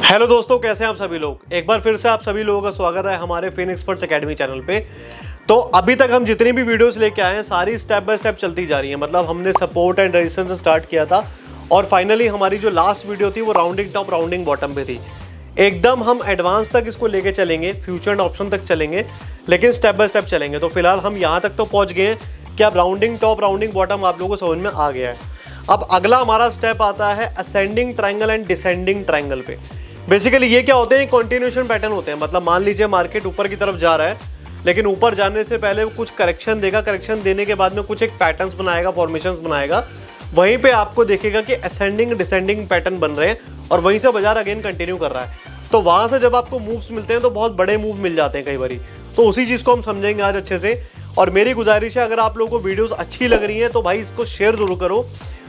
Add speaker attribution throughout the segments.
Speaker 1: Hello दोस्तों, कैसे हैं आप सभी लोग। एक बार फिर से आप सभी लोगों का स्वागत है हमारे फिन एक्सपर्ट्स एकेडमी चैनल पे। तो अभी तक हम जितनी भी वीडियोस लेके आए हैं सारी स्टेप बाय स्टेप चलती जा रही है। मतलब हमने सपोर्ट एंड रेजिस्टेंस से स्टार्ट किया था और फाइनली हमारी जो लास्ट वीडियो थी वो राउंडिंग टॉप राउंडिंग बॉटम पे थी। एकदम हम एडवांस तक इसको लेके चलेंगे, फ्यूचर एंड ऑप्शन तक चलेंगे, लेकिन स्टेप बाय स्टेप चलेंगे। तो फिलहाल हम यहाँ तक तो पहुँच गए हैं कि अब राउंडिंग टॉप राउंडिंग बॉटम आप लोगों को समझ में आ गया है। अब अगला हमारा स्टेप आता है ascending triangle and descending triangle पे। बेसिकली ये क्या होते हैं, कंटिन्यूएशन पैटर्न होते हैं। मतलब मान लीजिए मार्केट ऊपर की तरफ जा रहा है, लेकिन ऊपर जाने से पहले वो कुछ करेक्शन देगा, करेक्शन देने के बाद में कुछ एक पैटर्न्स बनाएगा, फॉर्मेशंस बनाएगा। वहीं पे आपको देखेगा कि असेंडिंग डिसेंडिंग पैटर्न बन रहे हैं और वहीं से बाजार अगेन कंटिन्यू कर रहा है। तो वहां से जब आपको मूव्स मिलते हैं तो बहुत बड़े मूव मिल जाते हैं कई बारी। तो उसी चीज को हम समझेंगे आज अच्छे से। और मेरी गुजारिश है, अगर आप लोगों को वीडियोस अच्छी लग रही हैं तो भाई इसको शेयर जरूर करो,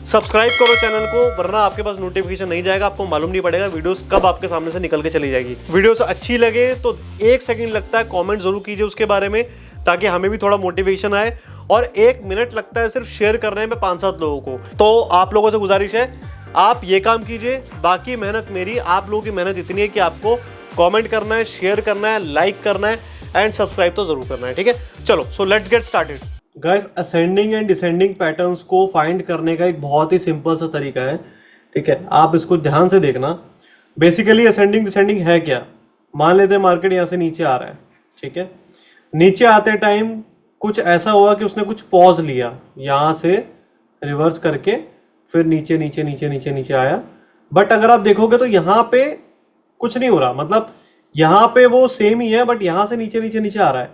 Speaker 1: सब्सक्राइब करो चैनल को, वरना आपके पास नोटिफिकेशन नहीं जाएगा, आपको मालूम नहीं पड़ेगा वीडियोस कब आपके सामने से निकल के चली जाएगी। वीडियोस अच्छी लगे तो 1 सेकंड लगता है, कमेंट जरूर कीजिए उसके बारे में, ताकि हमें भी थोड़ा मोटिवेशन आए। और 1 मिनट लगता है सिर्फ शेयर करने में 5-7 लोगों को। तो आप लोगों से गुजारिश है, आप ये काम कीजिए, बाकी मेहनत मेरी। आप लोगों की मेहनत इतनी है कि आपको कॉमेंट करना है, शेयर करना है, लाइक करना है एंड सब्सक्राइब तो जरूर करना है। ठीक है, चलो so let's get started. Guys, ascending and descending patterns को फाइंड करने का एक बहुत ही सिंपल सा तरीका है। ठीक है, आप इसको ध्यान से देखना। बेसिकली असेंडिंग डिसेंडिंग है क्या। मान लेते हैं मार्केट यहाँ से नीचे आ रहा है। ठीक है, नीचे आते टाइम कुछ ऐसा हुआ कि उसने कुछ पॉज लिया, यहाँ से रिवर्स करके फिर नीचे नीचे नीचे नीचे नीचे आया। बट अगर आप देखोगे तो यहाँ पे कुछ नहीं हो रहा। मतलब यहाँ पे वो सेम ही है, बट यहाँ से नीचे नीचे नीचे आ रहा है।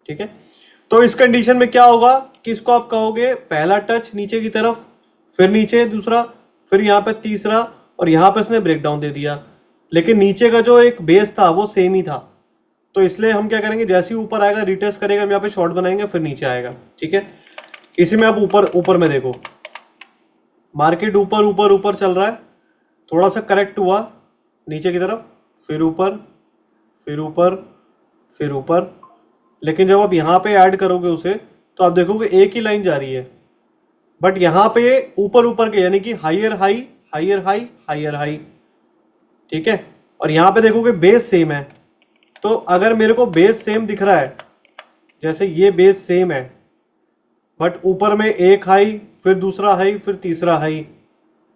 Speaker 1: ठीक है, तो इस कंडीशन में क्या होगा कि इसको आप कहोगे पहला टच नीचे की तरफ, फिर नीचे दूसरा, फिर यहाँ पे तीसरा, और यहाँ पे इसने ब्रेकडाउन दे दिया। लेकिन नीचे का जो एक बेस था वो सेम ही था। तो इसलिए हम क्या करेंगे, जैसे ही ऊपर आएगा रिटेस्ट करेगा, हम यहाँ पे शॉर्ट बनाएंगे, फिर नीचे आएगा। ठीक है, इसी में आप ऊपर ऊपर में देखो, मार्केट ऊपर ऊपर ऊपर चल रहा है, थोड़ा सा करेक्ट हुआ नीचे की तरफ, फिर ऊपर, फिर ऊपर, फिर ऊपर। लेकिन जब आप यहाँ पे ऐड करोगे उसे, तो आप देखोगे एक ही लाइन जा रही है, बट यहाँ पे ऊपर ऊपर के, यानी कि higher high higher high higher high. ठीक है, और यहाँ पे देखोगे बेस सेम है। तो अगर मेरे को बेस सेम दिख रहा है, जैसे ये बेस सेम है, बट ऊपर में एक हाई, फिर दूसरा हाई, फिर तीसरा हाई,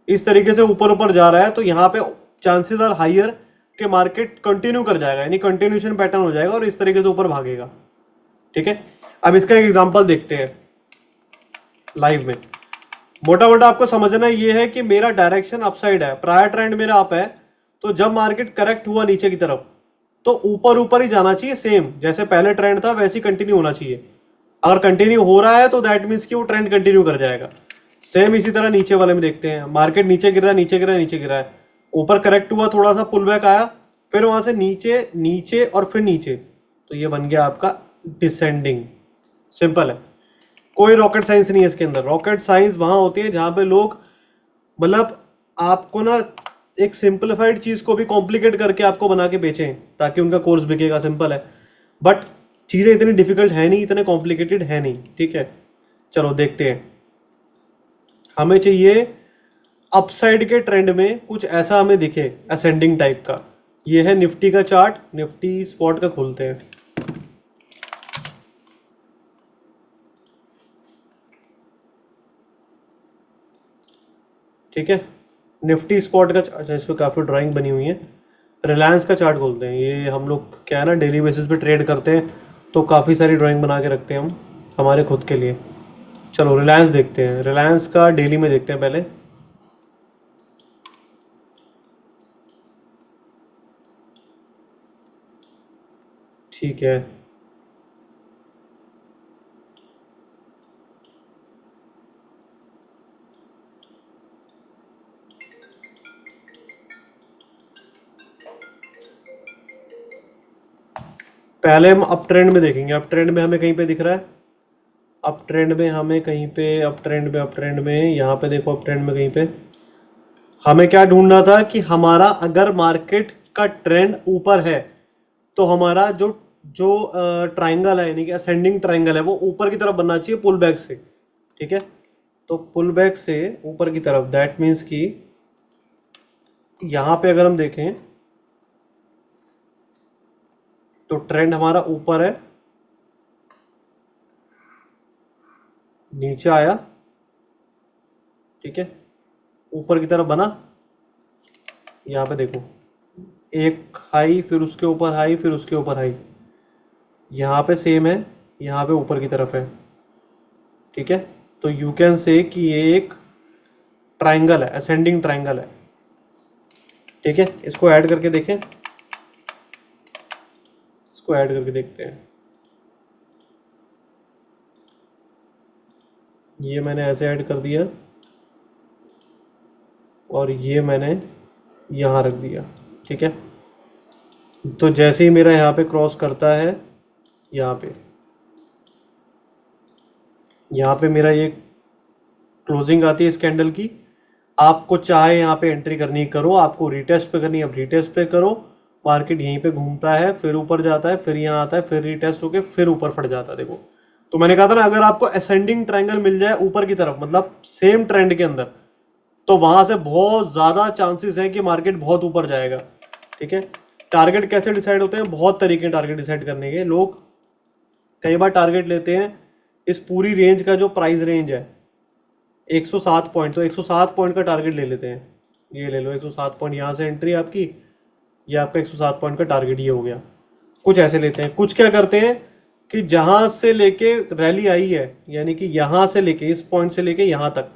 Speaker 1: इस तरीके से ऊपर ऊपर जा रहा है, तो यहाँ पे चांसेस आर हाइयर कि मार्केट कंटिन्यू कर जाएगा, यानी कंटिन्यूशन पैटर्न हो जाएगा और इस तरीके से ऊपर भागेगा। ठीक है, अब इसका एक एग्जांपल देखते हैं लाइव में। मोटा मोटा आपको समझना ये है कि मेरा डायरेक्शन अपसाइड है, प्रायर ट्रेंड मेरा अप है। तो जब मार्केट करेक्ट हुआ नीचे की तरफ, तो ऊपर ऊपर ही जाना चाहिए, सेम जैसे पहले ट्रेंड था वैसे ही कंटिन्यू होना चाहिए। अगर कंटिन्यू हो रहा है तो दैट मीन्स कि वो ट्रेंड कंटिन्यू कर जाएगा। सेम इसी तरह नीचे वाले में देखते हैं, मार्केट नीचे गिरा नीचे गिरा नीचे गिरा है, ऊपर करेक्ट हुआ, थोड़ा सा पुल बैक आया, फिर वहां से नीचे नीचे और फिर नीचे, तो ये बन गया आपका डिसेंडिंग। सिंपल है, कोई रॉकेट साइंस नहीं है इसके अंदर। रॉकेट साइंस वहां होती है जहां पे लोग, मतलब आपको ना एक सिंपलीफाइड चीज को भी कॉम्प्लिकेट करके आपको बना के बेचें ताकि उनका कोर्स बिकेगा। सिंपल है, बट चीजें इतनी डिफिकल्ट है नहीं, इतने कॉम्प्लिकेटेड है नहीं। ठीक है, चलो देखते हैं। हमें चाहिए अपसाइड के ट्रेंड में कुछ ऐसा हमें दिखे असेंडिंग टाइप का। ये है निफ्टी का चार्ट, निफ्टी स्पॉट का खोलते हैं। ठीक है, निफ्टी स्पॉट का चार्ट, इस पर काफी ड्राइंग बनी हुई है। रिलायंस का चार्ट खोलते हैं। ये हम लोग क्या है ना, डेली बेसिस पे ट्रेड करते हैं, तो काफी सारी ड्राइंग बना के रखते हैं हम हमारे खुद के लिए। चलो रिलायंस देखते हैं, रिलायंस का डेली में देखते हैं पहले। ठीक है, पहले हम अप ट्रेंड में देखेंगे। अप ट्रेंड में हमें कहीं पे दिख रहा है, अप ट्रेंड में हमें कहीं पे, अप ट्रेंड में यहाँ पे देखो, अप ट्रेंड में कहीं पे हमें क्या ढूंढना था कि हमारा अगर मार्केट का ट्रेंड ऊपर है तो हमारा जो जो ट्राइंगल है, यानी कि असेंडिंग ट्राइंगल है, वो ऊपर की तरफ बनना चाहिए पुल बैक से। ठीक है, तो पुल बैक से ऊपर की तरफ, दैट मीन्स कि यहां पे अगर हम देखें तो ट्रेंड हमारा ऊपर है, नीचे आया, ठीक है, ऊपर की तरफ बना। यहां पे देखो एक हाई, फिर उसके ऊपर हाई, फिर उसके ऊपर हाई, यहां पे सेम है, यहां पे ऊपर की तरफ है, ठीक है। तो यू कैन से कि ये एक ट्राइंगल है, असेंडिंग ट्राइंगल है, ठीक है। इसको ऐड करके देखें, इसको ऐड करके देखते हैं। ये मैंने ऐसे ऐड कर दिया और ये मैंने यहाँ रख दिया, ठीक है। तो जैसे ही मेरा यहाँ पे क्रॉस करता है, यहाँ पे मेरा ये क्लोजिंग आती है इस कैंडल की। आपको चाहे यहाँ पे एंट्री करनी करो, आपको रिटेस्ट पे करनी है, अब रिटेस्ट पे करो। मार्केट यहीं पे घूमता है, फिर ऊपर जाता है, फिर यहाँ आता है, फिर रिटेस्ट होके फिर ऊपर फट जाता है। देखो, तो मैंने कहा था ना, अगर आपको असेंडिंग ट्रायंगल मिल जाए ऊपर की तरफ, मतलब सेम ट्रेंड के अंदर, तो वहां से बहुत ज्यादा चांसेस हैं कि मार्केट बहुत ऊपर जाएगा, ठीक है। टारगेट कैसे डिसाइड होते हैं? बहुत तरीके टारगेट डिसाइड करने के। लोग कई बार टारगेट लेते हैं इस पूरी रेंज का, जो प्राइस रेंज है 107 पॉइंट, तो 107 पॉइंट का टारगेट ले लेते हैं। ये ले लो 107 पॉइंट, यहाँ से एंट्री आपकी, ये आपका 107 पॉइंट का टारगेट ये हो गया। कुछ ऐसे लेते हैं, कुछ क्या करते हैं कि जहां से लेके रैली आई है, यानी कि यहां से लेके इस पॉइंट से लेके यहां तक,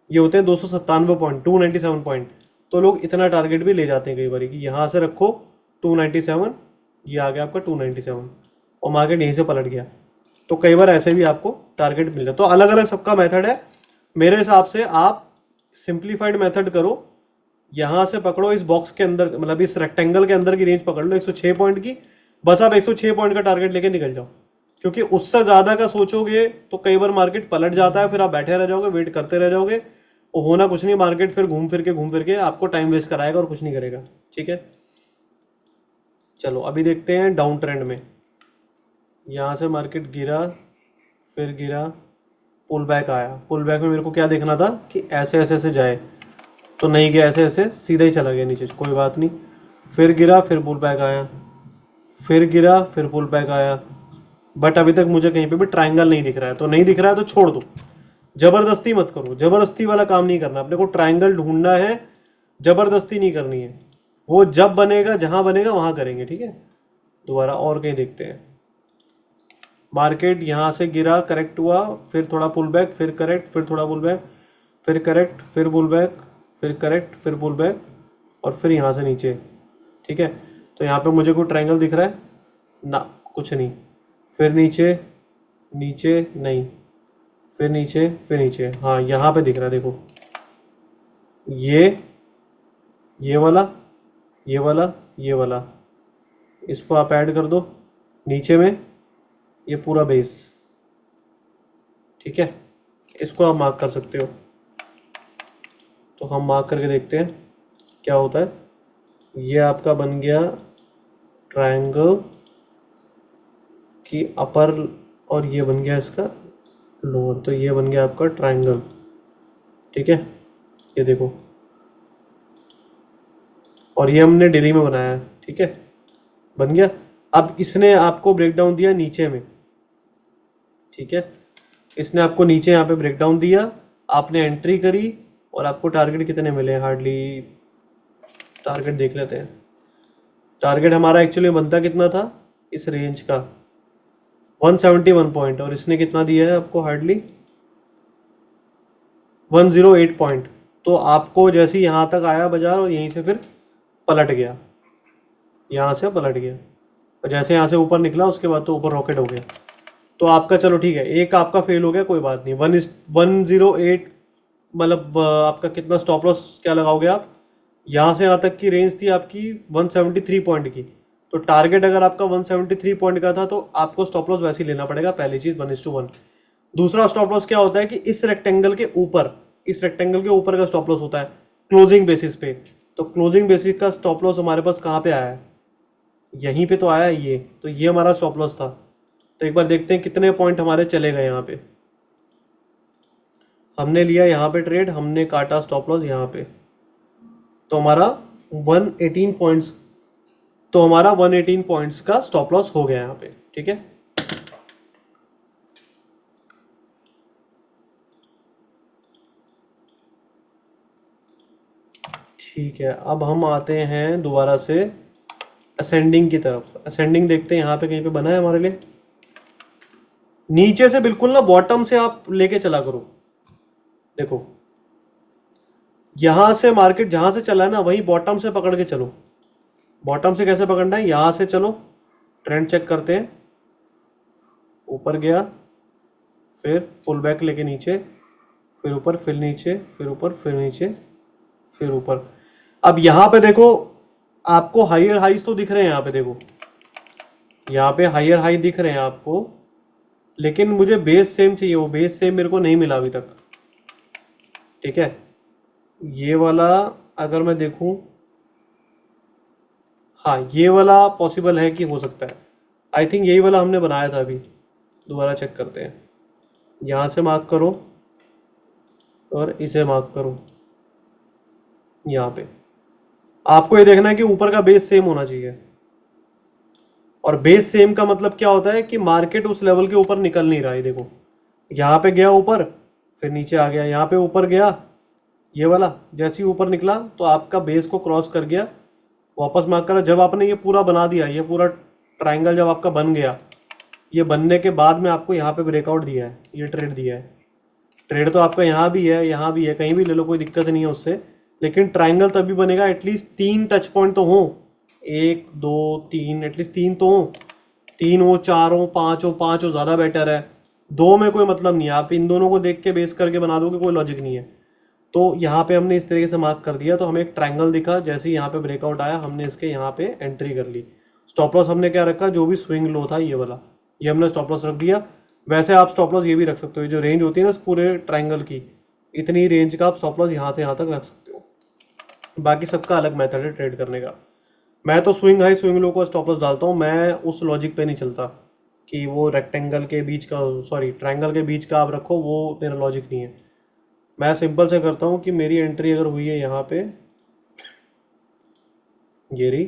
Speaker 1: ये होते हैं 297 पॉइंट, 297 पॉइंट। तो लोग इतना टारगेट भी ले जाते हैं कई बार कि यहां से रखो 297, ये आ गया आपका 297 और मार्केट यहीं से पलट गया। तो कई बार ऐसे भी आपको टारगेट मिल जाए। तो अलग अलग सबका मेथड है। मेरे हिसाब से आप सिंप्लीफाइड मेथड करो, यहां से पकड़ो इस बॉक्स के अंदर, मतलब इस रेक्टेंगल के अंदर की रेंज पकड़ लो 106 पॉइंट की, बस आप 106 पॉइंट का टारगेट लेके निकल जाओ। क्योंकि उससे ज्यादा का सोचोगे तो कई बार मार्केट पलट जाता है, फिर आप बैठे रह जाओगे, वेट करते रह जाओगे, और होना कुछ नहीं, मार्केट फिर घूम फिर के आपको टाइम वेस्ट कराएगा और कुछ नहीं करेगा, ठीक है। चलो अभी देखते हैं डाउन ट्रेंड में। यहां से मार्केट गिरा, फिर गिरा, पुल बैक आया। पुल बैक में मेरे को क्या देखना था कि ऐसे ऐसे ऐसे जाए, तो नहीं गया, ऐसे ऐसे सीधा ही चला गया नीचे, कोई बात नहीं। फिर गिरा, फिर पुल बैक आया, फिर गिरा, फिर पुल बैक आया। बट अभी तक मुझे कहीं पे भी ट्रायंगल नहीं दिख रहा है, तो नहीं दिख रहा है तो छोड़ दो, जबरदस्ती मत करो, जबरदस्ती वाला काम नहीं करना। अपने को ट्रायंगल ढूंढना है, जबरदस्ती नहीं करनी है। वो जब बनेगा, जहां बनेगा वहां करेंगे, ठीक है। दोबारा और कहीं देखते हैं। मार्केट यहां से गिरा, करेक्ट हुआ, फिर थोड़ा पुल बैक, फिर करेक्ट, फिर थोड़ा पुल बैक, फिर करेक्ट, फिर पुल बैक, फिर करेक्ट, फिर पुल बैक, और फिर यहां से नीचे, ठीक है। तो यहाँ पे मुझे कोई ट्रायंगल दिख रहा है ना? कुछ नहीं। फिर नीचे, नीचे नहीं, फिर नीचे, फिर नीचे, हाँ यहाँ पे दिख रहा है, देखो ये वाला, ये वाला, ये वाला, इसको आप ऐड कर दो नीचे में, ये पूरा बेस, ठीक है। इसको आप मार्क कर सकते हो। तो हम मार्क करके देखते हैं क्या होता है। ये आपका बन गया ट्रायंगल की अपर, और ये बन गया इसका लोअर, तो ये बन गया आपका ट्रायंगल, ठीक है। ये देखो, और ये हमने डेली में बनाया है, ठीक है, बन गया। अब इसने आपको ब्रेकडाउन दिया नीचे में, ठीक है, इसने आपको नीचे यहाँ पे ब्रेकडाउन दिया, आपने एंट्री करी, और आपको टारगेट कितने मिले? हार्डली, टारगेट देख लेते हैं। टारगेट हमारा एक्चुअली बनता कितना था इस रेंज का? 171 पॉइंट, और इसने कितना दिया है आपको? Hardly 108 point. तो आपको जैसे ही यहाँ तक आया बाजार, और यहीं से फिर पलट गया, यहाँ से पलट गया, और जैसे यहाँ से ऊपर निकला उसके बाद तो ऊपर रॉकेट हो गया। तो आपका चलो ठीक है, एक आपका फेल हो गया, कोई बात नहीं। 108, मतलब आपका कितना स्टॉप लॉस क्या लगाओगे आप? यहाँ से यहाँ तक की रेंज थी आपकी 173 पॉइंट की, तो टारगेट अगर आपका 173 पॉइंट का था, तो आपको स्टॉप लॉस वैसे ही लेना पड़ेगा, पहली चीज 1:1। दूसरा स्टॉप लॉस क्या होता है कि इस रेक्टेंगल के ऊपर, इस रेक्टेंगल के ऊपर का स्टॉप लॉस होता है क्लोजिंग बेसिस पे। तो क्लोजिंग बेसिस का स्टॉप लॉस हमारे पास कहाँ पे आया है? यहीं पे तो आया है ये, तो ये हमारा स्टॉप लॉस था। तो एक बार देखते हैं कितने पॉइंट हमारे चले गए। यहाँ पे हमने लिया यहाँ पे ट्रेड, हमने काटा स्टॉप लॉस यहाँ पे, तो हमारा 118 पॉइंट्स, तो हमारा 118 पॉइंट्स का स्टॉप लॉस हो गया यहाँ पे, ठीक है। ठीक है, अब हम आते हैं दोबारा से असेंडिंग की तरफ। असेंडिंग देखते हैं यहाँ पे कहीं पे बना है हमारे लिए। नीचे से बिल्कुल ना बॉटम से आप लेके चला करो। देखो यहां से मार्केट जहां से चला है ना वही बॉटम से पकड़ के चलो। बॉटम से कैसे पकड़ना है, यहां से चलो, ट्रेंड चेक करते हैं, ऊपर गया, फिर पुल बैक लेके नीचे, फिर ऊपर, फिर नीचे, फिर ऊपर, फिर नीचे, फिर ऊपर। अब यहां पे देखो आपको हायर हाइज तो दिख रहे हैं, यहाँ पे देखो, यहाँ पे हायर हाई दिख रहे हैं आपको, लेकिन मुझे बेस सेम चाहिए, वो बेस सेम मेरे को नहीं मिला अभी तक, ठीक है। ये वाला अगर मैं देखूं, हाँ ये वाला पॉसिबल है कि हो सकता है। आई थिंक यही वाला हमने बनाया था अभी, दोबारा चेक करते हैं। यहाँ से मार्क करो और इसे मार्क करो। यहाँ पे आपको ये देखना है कि ऊपर का बेस सेम होना चाहिए, और बेस सेम का मतलब क्या होता है कि मार्केट उस लेवल के ऊपर निकल नहीं रहा है। देखो यहाँ पे गया ऊपर, फिर नीचे आ गया, यहाँ पे ऊपर गया, ये वाला जैसे ही ऊपर निकला तो आपका बेस को क्रॉस कर गया, वापस मार्क करा। जब आपने ये पूरा बना दिया, ये पूरा ट्राइंगल जब आपका बन गया, ये बनने के बाद में आपको यहाँ पे ब्रेकआउट दिया है, ये ट्रेड दिया है। ट्रेड तो आपका यहाँ भी है, यहाँ भी है, कहीं भी ले लो, कोई दिक्कत नहीं है उससे। लेकिन ट्राइंगल तभी बनेगा एटलीस्ट 3 टच पॉइंट तो हो, 1 2 3, एटलीस्ट 3 तो हो, 3 हो, 4 हो, 5 हो, 5 हो ज्यादा बेटर है। 2 में कोई मतलब नहीं है, आप इन दोनों को देख के बेस करके बना दोगे, कोई लॉजिक नहीं है। तो यहाँ पे हमने इस तरीके से मार्क कर दिया, तो हमें एक ट्रायंगल दिखा, जैसे ही यहाँ पे ब्रेकआउट आया हमने इसके यहाँ पे एंट्री कर ली। स्टॉप लॉस हमने क्या रखा, जो भी स्विंग लो था ये वाला, ये हमने स्टॉप लॉस रख दिया। वैसे आप स्टॉप लॉस ये भी रख सकते हो, जो रेंज होती है ना इस पूरे ट्रायंगल की, इतनी रेंज का आप स्टॉप लॉस यहाँ से यहाँ तक रख सकते हो। बाकी सबका अलग मेथड है ट्रेड करने का। मैं तो स्विंग हाई स्विंग लो को स्टॉप लॉस डालता हूँ, मैं उस लॉजिक पे नहीं चलता कि वो रेक्टेंगल के बीच का, सॉरी ट्रायंगल के बीच का आप रखो, वो मेरा लॉजिक नहीं है। मैं सिंपल से करता हूँ कि मेरी एंट्री अगर हुई है यहाँ पे, ये रही,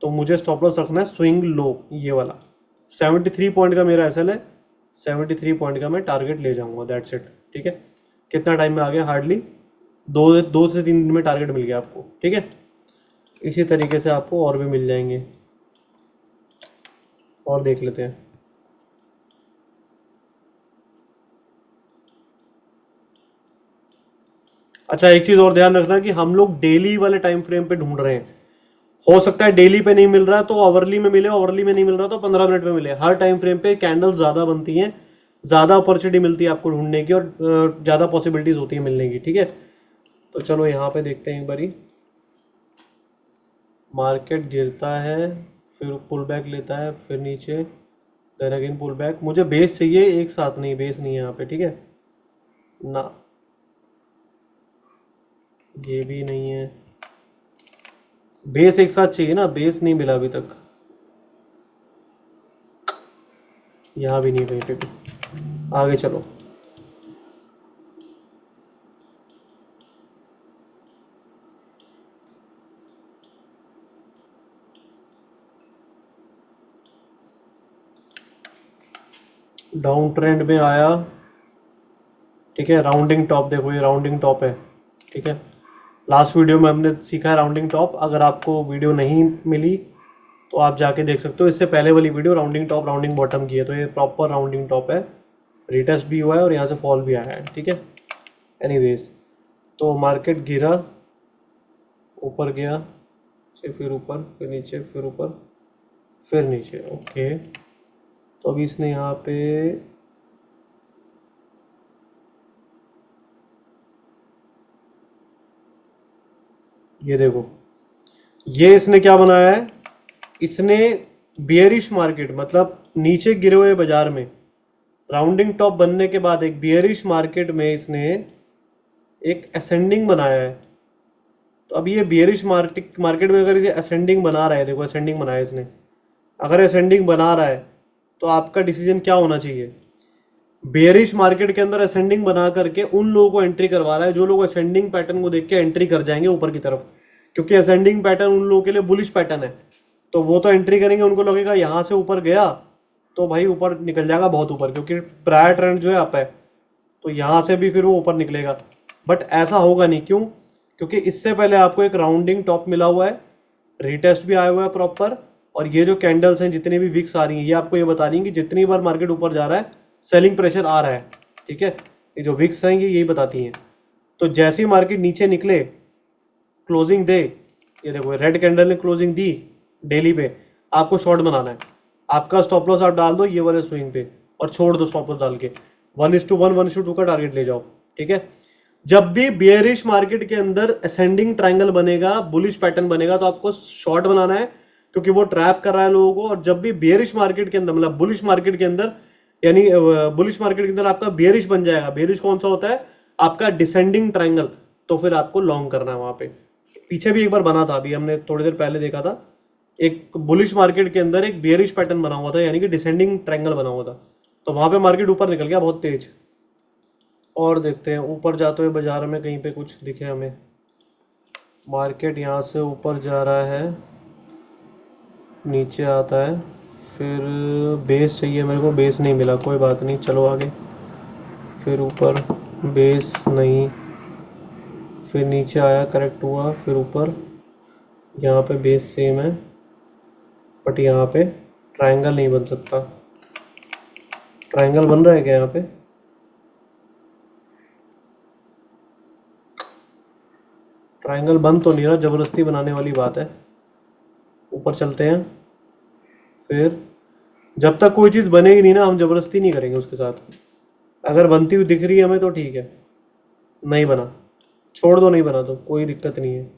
Speaker 1: तो मुझे स्टॉप लॉस रखना है स्विंग लो, ये वाला 73 पॉइंट का मेरा एसएल है, 73 पॉइंट का मैं टारगेट ले जाऊंगा, दैट्स इट, ठीक है। कितना टाइम में आ गया, हार्डली 2 से 3 दिन में टारगेट मिल गया आपको, ठीक है। इसी तरीके से आपको और भी मिल जाएंगे, और देख लेते हैं। अच्छा एक चीज और ध्यान रखना कि हम लोग डेली वाले टाइम फ्रेम पे ढूंढ रहे हैं। हो सकता है डेली पे नहीं मिल रहा तो आवरली में मिले, आवरली में नहीं मिल रहा तो 15 मिनट में मिले। हर टाइम फ्रेम पे कैंडल्स ज्यादा बनती हैं, ज्यादा अपॉर्चुनिटी मिलती है आपको ढूंढने की, और ज्यादा पॉसिबिलिटीज होती है मिलने की, ठीक है। तो चलो यहाँ पे देखते हैं एक बारी। मार्केट गिरता है, फिर पुल बैक लेता है, फिर नीचे, देन अगेन पुल बैक। मुझे बेस चाहिए एक साथ, नहीं बेस नहीं है यहाँ पे, ठीक है ना, ये भी नहीं है, बेस एक साथ चाहिए ना, बेस नहीं मिला अभी तक, यहाँ भी नहीं कहीं पे भी। आगे चलो, डाउन ट्रेंड में आया, ठीक है। राउंडिंग टॉप देखो, ये राउंडिंग टॉप है, ठीक है। लास्ट वीडियो में हमने सीखा है राउंडिंग टॉप, अगर आपको वीडियो नहीं मिली तो आप जाके देख सकते हो। इससे पहले वाली video rounding top rounding bottom की है, तो ये प्रॉपर राउंडिंग टॉप है, रिटेस्ट भी हुआ है और यहाँ से फॉल भी आया है, ठीक है। एनीवेज, तो मार्केट गिरा, ऊपर गया, फिर ऊपर, फिर नीचे, फिर ऊपर, फिर नीचे, ओके। तो अभी इसने यहाँ पे, ये देखो, ये इसने क्या बनाया है, इसने बियरिश मार्केट, मतलब नीचे गिरे हुए बाजार में राउंडिंग टॉप बनने के बाद एक बियरिश मार्केट में इसने एक असेंडिंग बनाया है। तो अब ये बियरिश मार्केट में अगर इसे असेंडिंग बना रहा है, देखो असेंडिंग बनाया है इसने, अगर असेंडिंग बना रहा है तो आपका डिसीजन क्या होना चाहिए। बेयरिश मार्केट के अंदर असेंडिंग बना करके उन लोगों को एंट्री करवा रहा है जो लोग असेंडिंग पैटर्न को देख के एंट्री कर जाएंगे ऊपर की तरफ, क्योंकि असेंडिंग पैटर्न उन लोगों के लिए बुलिश पैटर्न है, तो वो तो एंट्री करेंगे, उनको लगेगा यहाँ से ऊपर गया तो भाई ऊपर निकल जाएगा बहुत ऊपर, क्योंकि प्रायर ट्रेंड जो है अप है, तो यहाँ से भी फिर वो ऊपर निकलेगा। बट ऐसा होगा नहीं, क्यों? क्योंकि इससे पहले आपको एक राउंडिंग टॉप मिला हुआ है, रीटेस्ट भी आया हुआ है प्रॉपर, और ये जो कैंडल्स हैं जितनी भी विक्स आ रही हैं ये आपको ये बता रही हैं कि जितनी बार मार्केट ऊपर जा रहा है सेलिंग प्रेशर आ रहा है, ठीक है। ये जो विक्स हैं ये यही बताती हैं। तो जैसे ही मार्केट नीचे निकले, क्लोजिंग दे, ये देखो रेड कैंडल ने क्लोजिंग दी डेली पे, आपको शॉर्ट बनाना है। आपका स्टॉप लॉस आप डाल दो ये वाले स्विंग पे और छोड़ दो स्टॉप लॉस डाल के, 1:1 1:2 का टारगेट ले जाओ, ठीक है। जब भी बियरिश मार्केट के अंदर असेंडिंग ट्रायंगल बनेगा, बुलिश पैटर्न बनेगा, तो आपको शॉर्ट बनाना है, क्योंकि वो ट्रैप कर रहा है लोगों को। और जब भी बियरिश मार्केट के अंदर, मतलब बुलिश मार्केट के अंदर, यानी बुलिश मार्केट के अंदर आपका बियरिश बन जाएगा। बियरिश कौन सा होता है? आपका डिसेंडिंग ट्रायंगल, तो फिर आपको लॉन्ग करना है वहां पे। पीछे भी एक बार बना था, अभी हमने थोड़ी देर पहले देखा था, एक बुलिश मार्केट के अंदर एक बियरिश पैटर्न बना हुआ था, यानी कि डिसेंडिंग ट्रायंगल बना हुआ था, तो वहां पे मार्केट ऊपर निकल गया बहुत तेज। और देखते हैं ऊपर जाते हुए बाजार में कहीं पे कुछ दिखे हमें। मार्केट यहाँ से ऊपर जा रहा है, नीचे आता है, फिर बेस चाहिए मेरे को, बेस नहीं मिला, कोई बात नहीं, चलो आगे। फिर ऊपर बेस नहीं, फिर नीचे आया, करेक्ट हुआ, फिर ऊपर, यहाँ पे बेस सेम है, बट यहाँ पे ट्रायंगल नहीं बन सकता। ट्रायंगल बन रहा है क्या यहाँ पे? ट्रायंगल बन तो नहीं रहा, जबरदस्ती बनाने वाली बात है। ऊपर चलते हैं, फिर जब तक कोई चीज़ बनेगी नहीं ना, हम जबरदस्ती नहीं करेंगे उसके साथ। अगर बनती हुई दिख रही है हमें तो ठीक है, नहीं बना छोड़ दो, नहीं बना तो कोई दिक्कत नहीं है,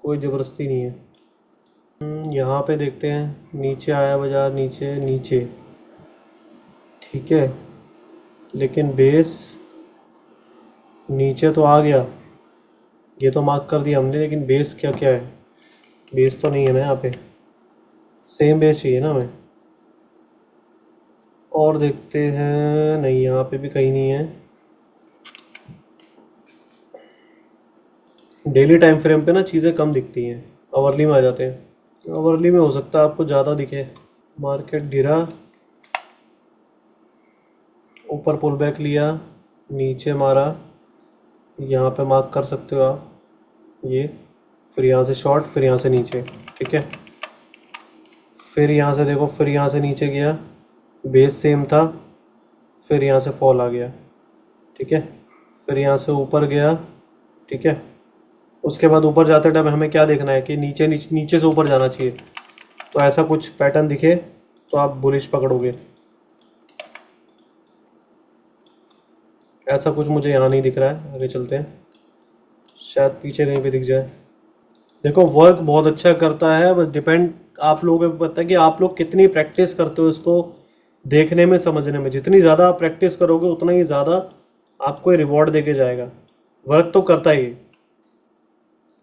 Speaker 1: कोई ज़बरदस्ती नहीं है। यहाँ पे देखते हैं, नीचे आया बाजार, नीचे नीचे, ठीक है, लेकिन बेस नीचे तो आ गया, ये तो मार्क कर दिया हमने, लेकिन बेस क्या क्या है? बेस तो नहीं है ना यहाँ पे, सेम बेस चाहिए ना हमें। और देखते हैं, नहीं यहाँ पे भी कहीं नहीं है। डेली टाइम फ्रेम पे ना चीज़ें कम दिखती हैं, आवरली में आ जाते हैं। आवरली में हो सकता है आपको ज़्यादा दिखे। मार्केट गिरा, ऊपर पुल बैक लिया, नीचे मारा, यहाँ पे मार्क कर सकते हो आप ये, फिर यहाँ से शॉर्ट, फिर यहाँ से नीचे, ठीक है। फिर यहाँ से देखो, फिर यहाँ से नीचे गया, बेस सेम था, फिर यहाँ से फॉल आ गया, ठीक है। फिर यहाँ से ऊपर गया, ठीक है। उसके बाद ऊपर जाते टाइम हमें क्या देखना है कि नीचे नीचे नीचे से ऊपर जाना चाहिए, तो ऐसा कुछ पैटर्न दिखे तो आप बुलिश पकड़ोगे। ऐसा कुछ मुझे यहाँ नहीं दिख रहा है, आगे चलते हैं, शायद पीछे कहीं पे दिख जाए। देखो वर्क बहुत अच्छा करता है, बस डिपेंड आप लोगों पे पड़ता है कि आप लोग कितनी प्रैक्टिस करते हो इसको देखने में, समझने में। जितनी ज़्यादा आप प्रैक्टिस करोगे उतना ही ज़्यादा आपको रिवॉर्ड देके जाएगा। वर्क तो करता ही है।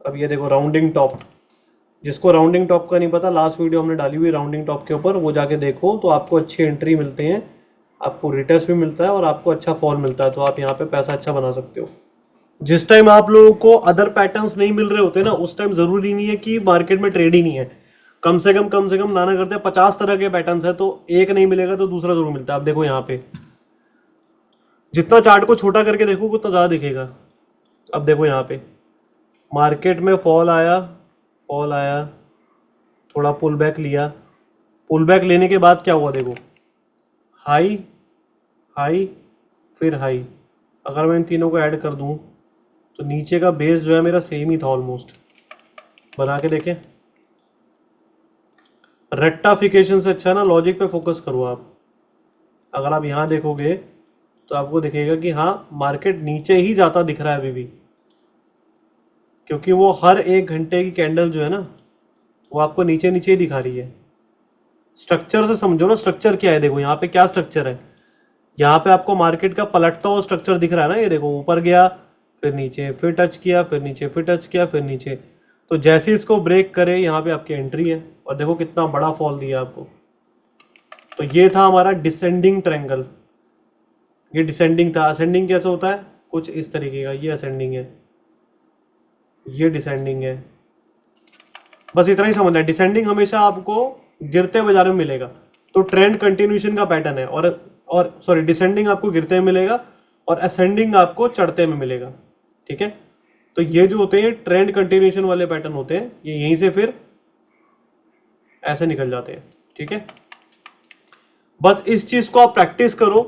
Speaker 1: अब ये देखो राउंडिंग टॉप, जिसको राउंडिंग टॉप का नहीं पता, लास्ट वीडियो हमने डाली हुई राउंडिंग टॉप के ऊपर, वो जाके देखो, तो आपको अच्छी एंट्री मिलते हैं, आपको रिटर्न्स भी मिलता है और आपको अच्छा फॉल मिलता है, तो आप यहाँ पे पैसा अच्छा बना सकते हो। जिस टाइम आप लोगों को अदर पैटर्न्स नहीं मिल रहे होते ना, उस टाइम जरूरी नहीं है कि मार्केट में ट्रेड ही नहीं है। कम से कम नाना करते हैं 50 तरह के पैटर्न्स है, तो एक नहीं मिलेगा तो दूसरा जरूर मिलता है। आप देखो यहाँ पे, जितना चार्ट को छोटा करके देखो उतना ज्यादा दिखेगा। अब देखो यहाँ पे मार्केट में फॉल आया, फॉल आया, थोड़ा पुल बैक लिया, पुल बैक लेने के बाद क्या हुआ देखो, हाई, हाई, फिर हाई। अगर मैं इन तीनों को ऐड कर दूं तो नीचे का बेस जो है मेरा सेम ही था ऑलमोस्ट। बना के देखें, रेक्टाफिकेशन से अच्छा ना लॉजिक पे फोकस करो आप। अगर आप यहाँ देखोगे तो आपको दिखेगा कि हाँ मार्केट नीचे ही जाता दिख रहा है अभी भी, क्योंकि वो हर 1 घंटे की कैंडल जो है ना वो आपको नीचे नीचे ही दिखा रही है। स्ट्रक्चर से समझो ना, स्ट्रक्चर क्या है। देखो यहाँ पे क्या स्ट्रक्चर है, यहाँ पे आपको मार्केट का पलटता हुआ स्ट्रक्चर दिख रहा है ना। ये देखो ऊपर गया, फिर नीचे, फिर टच किया, फिर नीचे, फिर टच किया, फिर नीचे। तो जैसे इसको ब्रेक करे यहाँ पे आपकी एंट्री है, और देखो कितना बड़ा फॉल दिया आपको। तो ये था हमारा डिसेंडिंग ट्रायंगल, ये डिसेंडिंग था। असेंडिंग कैसे होता है? कुछ इस तरीके का, ये असेंडिंग है। ये डिसेंडिंग है, बस इतना ही समझना है। डिसेंडिंग हमेशा आपको गिरते बाजार में मिलेगा, तो ट्रेंड कंटिन्यूएशन का पैटर्न है। और सॉरी, डिसेंडिंग आपको गिरते में मिलेगा और असेंडिंग आपको चढ़ते में मिलेगा, ठीक है। तो ये जो होते हैं ट्रेंड कंटिन्यूएशन वाले पैटर्न होते हैं, ये यहीं से फिर ऐसे निकल जाते हैं, ठीक है। बस इस चीज को आप प्रैक्टिस करो,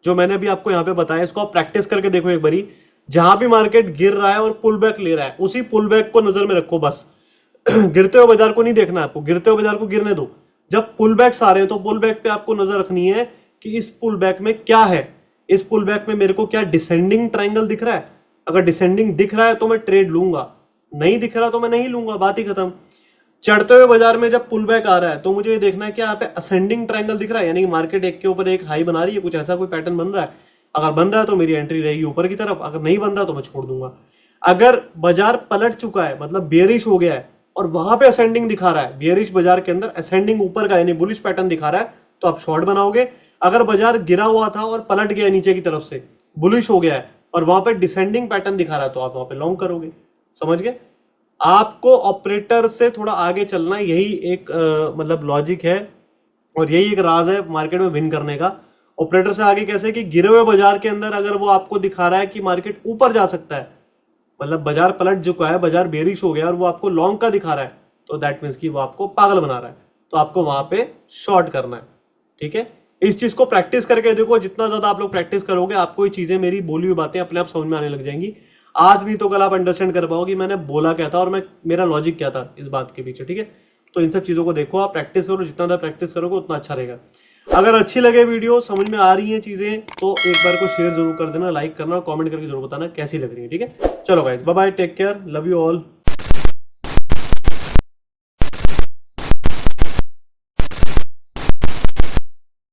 Speaker 1: जो मैंने अभी आपको यहां पे बताया, इसको आप प्रैक्टिस करके देखो एक बारी। जहां भी मार्केट गिर रहा है और पुल बैक ले रहा है, उसी पुल बैक को नजर में रखो बस। गिरते हुए बाजार को नहीं देखना है आपको, गिरते हुए बाजार को गिरने दो। जब पुल बैक्स आ रहे हैं तो पुल बैक पे आपको नजर रखनी है कि इस पुल बैक में क्या है, इस पुल बैक में मेरे को क्या डिसेंडिंग ट्रायंगल दिख रहा है। अगर डिसेंडिंग दिख रहा है तो मैं ट्रेड लूंगा, नहीं दिख रहा तो मैं नहीं लूंगा, बात ही खत्म। चढ़ते हुए बाजार में जब पुल बैक आ रहा है तो मुझे ये देखना है कि यहाँ पे असेंडिंग ट्रायंगल दिख रहा है, यानी कि मार्केट एक के ऊपर एक हाई बना रही है, कुछ ऐसा कोई पैटर्न बन रहा है। अगर बन रहा है तो मेरी एंट्री रहेगी ऊपर की तरफ, अगर नहीं बन रहा तो मैं छोड़ दूंगा। अगर बाजार पलट चुका है, मतलब बेयरिश हो गया है और वहां पे असेंडिंग दिखा रहा है, बेयरिश बाजार के अंदर असेंडिंग ऊपर का यानी बुलिश पैटर्न दिखा रहा है, तो आप शॉर्ट बनाओगे। अगर बाजार गिरा हुआ था और पलट गया नीचे की तरफ से, बुलिश हो गया है और वहां पे डिसेंडिंग पैटर्न दिखा रहा है, तो आप वहां पे लॉन्ग करोगे। समझ गए? आपको ऑपरेटर से थोड़ा आगे चलना है, यही एक मतलब लॉजिक है और यही एक राज है मार्केट में विन करने का। ऑपरेटर से आगे कैसे कि गिरे हुए बाजार के अंदर अगर वो आपको दिखा रहा है कि मार्केट ऊपर जा सकता है, मतलब बाजार पलट चुका है, बाजार बेरिश हो गया और वो आपको लॉन्ग का दिखा रहा है, तो दैट मीन्स कि वो आपको पागल बना रहा है, तो आपको वहां पे शॉर्ट करना है, ठीक है। इस चीज को प्रैक्टिस करके देखो, जितना ज्यादा आप लोग प्रैक्टिस करोगे आपको ये चीजें, मेरी बोली हुई बातें अपने आप समझ में आने लग जाएंगी। आज नहीं तो कल आप अंडरस्टैंड कर पाओगे मैंने बोला क्या था और मैं मेरा लॉजिक क्या था इस बात के पीछे, ठीक है। तो इन सब चीजों को देखो, आप प्रैक्टिस करो, जितना ज्यादा प्रैक्टिस करोगे उतना अच्छा रहेगा। अगर अच्छी लगे वीडियो, समझ में आ रही हैं चीजें, तो एक बार को शेयर जरूर कर देना, लाइक करना और कमेंट करके जरूर बताना कैसी लग रही है, ठीक है। चलो guys, bye bye, take care, love you all.